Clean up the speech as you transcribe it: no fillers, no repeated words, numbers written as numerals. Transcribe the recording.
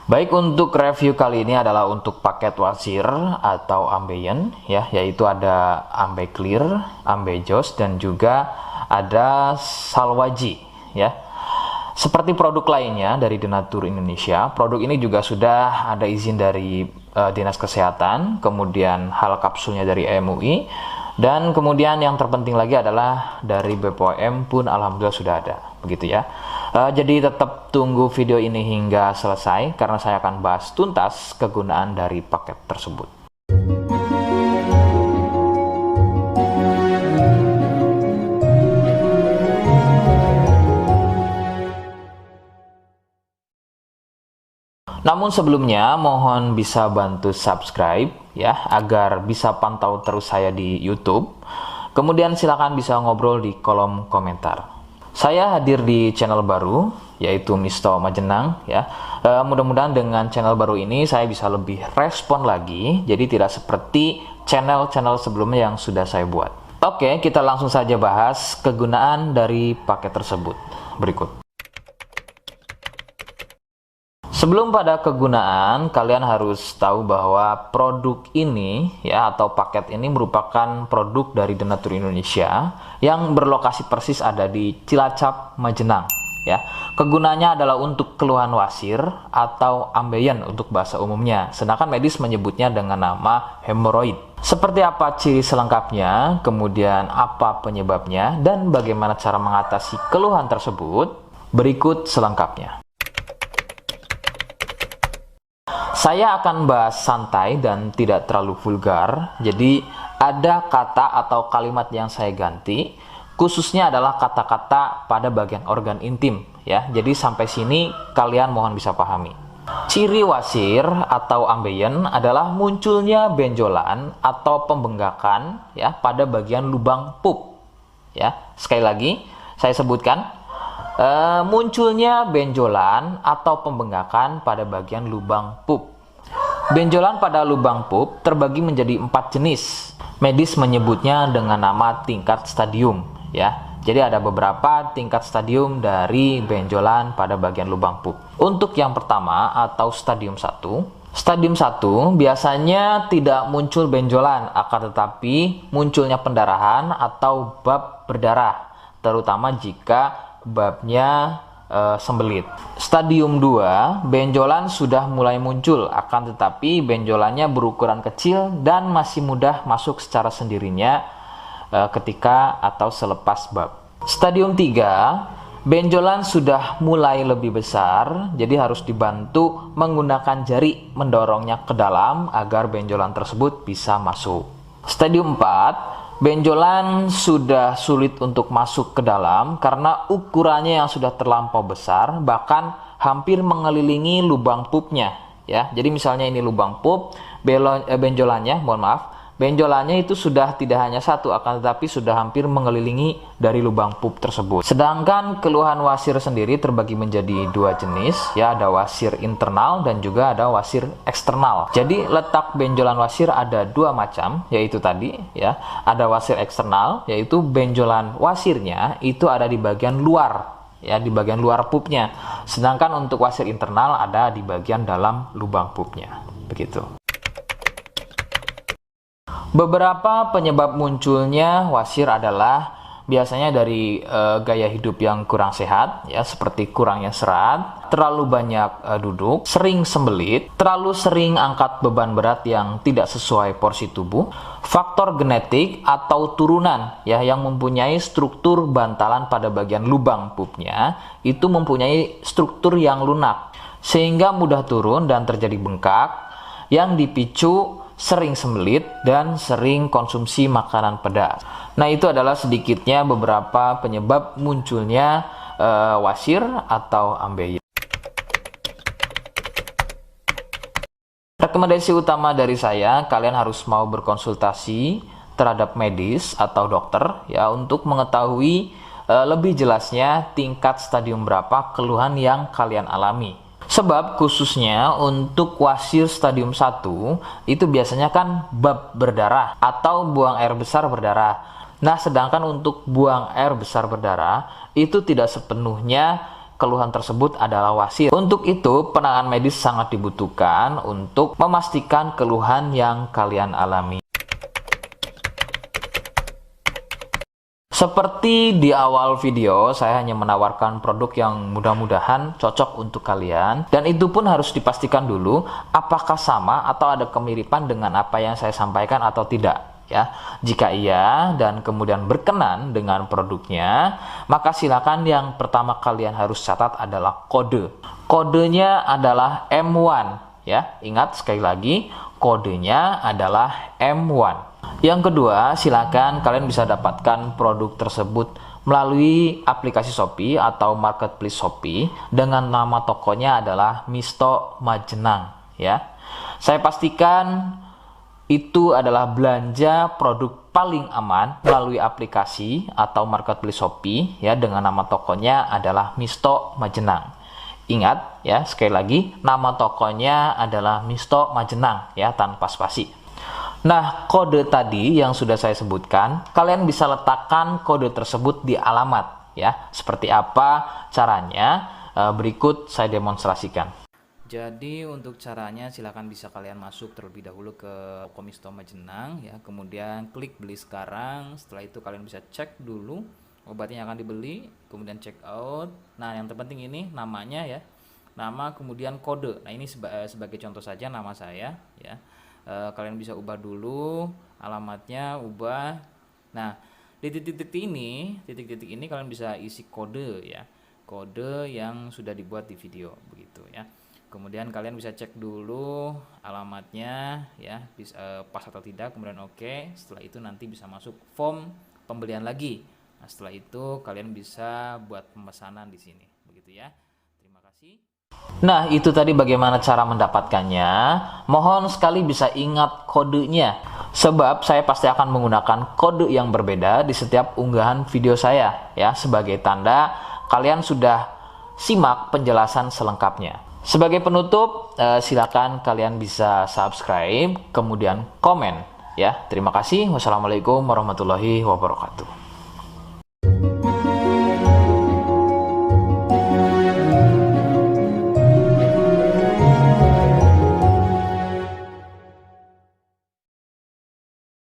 Baik, untuk review kali ini adalah untuk paket wasir atau ambeien ya, yaitu ada ambe clear, ambe jos, dan juga ada salwaji ya. Seperti produk lainnya dari Denatur Indonesia, produk ini juga sudah ada izin dari Dinas Kesehatan, kemudian hal kapsulnya dari MUI, dan kemudian yang terpenting lagi adalah dari BPOM pun alhamdulillah sudah ada, begitu ya. Jadi tetap tunggu video ini hingga selesai karena saya akan bahas tuntas kegunaan dari paket tersebut. Namun sebelumnya mohon bisa bantu subscribe ya agar bisa pantau terus saya di YouTube. Kemudian silakan bisa ngobrol di kolom komentar. Saya hadir di channel baru yaitu Misto Majenang ya. Mudah-mudahan dengan channel baru ini saya bisa lebih respon lagi. Jadi tidak seperti channel-channel sebelumnya yang sudah saya buat. Oke, kita langsung saja bahas kegunaan dari paket tersebut. Berikut. Sebelum pada kegunaan, kalian harus tahu bahwa produk ini ya atau paket ini merupakan produk dari Denatur Indonesia yang berlokasi persis ada di Cilacap, Majenang ya. Kegunaannya adalah untuk keluhan wasir atau ambeien untuk bahasa umumnya, sedangkan medis menyebutnya dengan nama hemoroid. Seperti apa ciri selengkapnya, kemudian apa penyebabnya, dan bagaimana cara mengatasi keluhan tersebut, berikut selengkapnya. Saya akan bahas santai dan tidak terlalu vulgar, jadi ada kata atau kalimat yang saya ganti, khususnya adalah kata-kata pada bagian organ intim ya. Jadi sampai sini kalian mohon bisa pahami. Ciri wasir atau ambeien adalah munculnya benjolan atau pembengkakan ya pada bagian lubang pup ya. Sekali lagi saya sebutkan, munculnya benjolan atau pembengkakan pada bagian lubang pup. Benjolan pada lubang pup terbagi menjadi 4 jenis. Medis menyebutnya dengan nama tingkat stadium ya. Jadi ada beberapa tingkat stadium dari benjolan pada bagian lubang pup. Untuk yang pertama atau stadium 1, stadium 1 biasanya tidak muncul benjolan, akan tetapi munculnya pendarahan atau bab berdarah, terutama jika babnya sembelit. Stadium 2, benjolan sudah mulai muncul, akan tetapi benjolannya berukuran kecil dan masih mudah masuk secara sendirinya ketika atau selepas bab. Stadium 3, benjolan sudah mulai lebih besar, jadi harus dibantu menggunakan jari mendorongnya ke dalam agar benjolan tersebut bisa masuk. Stadium 4, benjolan sudah sulit untuk masuk ke dalam karena ukurannya yang sudah terlampau besar, bahkan hampir mengelilingi lubang pupnya ya. Jadi misalnya ini lubang pup, benjolannya, benjolannya itu sudah tidak hanya satu, akan tetapi sudah hampir mengelilingi dari lubang pup tersebut. Sedangkan keluhan wasir sendiri terbagi menjadi 2 jenis ya, ada wasir internal dan juga ada wasir eksternal. Jadi letak benjolan wasir ada 2 macam, yaitu tadi ya, ada wasir eksternal yaitu benjolan wasirnya itu ada di bagian luar ya, di bagian luar pupnya. Sedangkan untuk wasir internal ada di bagian dalam lubang pupnya. Begitu. Beberapa penyebab munculnya wasir adalah biasanya dari gaya hidup yang kurang sehat ya, seperti kurangnya serat, terlalu banyak duduk, sering sembelit, terlalu sering angkat beban berat yang tidak sesuai porsi tubuh, faktor genetik atau turunan ya yang mempunyai struktur bantalan pada bagian lubang pupnya itu mempunyai struktur yang lunak sehingga mudah turun dan terjadi bengkak yang dipicu sering sembelit dan sering konsumsi makanan pedas. Nah, itu adalah sedikitnya beberapa penyebab munculnya wasir atau ambeien. Rekomendasi utama dari saya, kalian harus mau berkonsultasi terhadap medis atau dokter ya untuk mengetahui lebih jelasnya tingkat stadium berapa keluhan yang kalian alami. Sebab khususnya untuk wasir stadium 1 itu biasanya kan bab berdarah atau buang air besar berdarah. Nah, sedangkan untuk buang air besar berdarah itu tidak sepenuhnya keluhan tersebut adalah wasir. Untuk itu, penanganan medis sangat dibutuhkan untuk memastikan keluhan yang kalian alami. Seperti di awal video, saya hanya menawarkan produk yang mudah-mudahan cocok untuk kalian. Dan itu pun harus dipastikan dulu apakah sama atau ada kemiripan dengan apa yang saya sampaikan atau tidak. Ya, jika iya dan kemudian berkenan dengan produknya, maka silakan yang pertama kalian harus catat adalah kode. Kodenya adalah M1. Ya, ingat sekali lagi, kodenya adalah M1. Yang kedua, silakan kalian bisa dapatkan produk tersebut melalui aplikasi Shopee atau marketplace Shopee dengan nama tokonya adalah Misto Majenang. Ya, saya pastikan itu adalah belanja produk paling aman melalui aplikasi atau marketplace Shopee ya, dengan nama tokonya adalah Misto Majenang. Ingat ya, sekali lagi nama tokonya adalah Misto Majenang ya, tanpa spasi. Nah, kode tadi yang sudah saya sebutkan, kalian bisa letakkan kode tersebut di alamat ya. Seperti apa caranya? Berikut saya demonstrasikan. Jadi untuk caranya silahkan bisa kalian masuk terlebih dahulu ke toko Misto Majenang ya, kemudian klik beli sekarang. Setelah itu kalian bisa cek dulu obatnya yang akan dibeli, kemudian check out. Nah, yang terpenting ini namanya ya, nama kemudian kode. Nah, ini sebagai contoh saja nama saya ya. Kalian bisa ubah dulu alamatnya, ubah. Nah, di titik-titik ini kalian bisa isi kode ya, kode yang sudah dibuat di video begitu ya. Kemudian kalian bisa cek dulu alamatnya ya, pas atau tidak, kemudian oke. Setelah itu nanti bisa masuk form pembelian lagi. Nah, setelah itu kalian bisa buat pemesanan di sini begitu ya. Terima kasih. Nah, itu tadi bagaimana cara mendapatkannya. Mohon sekali bisa ingat kodenya, sebab saya pasti akan menggunakan kode yang berbeda di setiap unggahan video saya ya, sebagai tanda kalian sudah simak penjelasan selengkapnya. Sebagai penutup, silakan kalian bisa subscribe, kemudian komen ya. Terima kasih. Wassalamualaikum warahmatullahi wabarakatuh.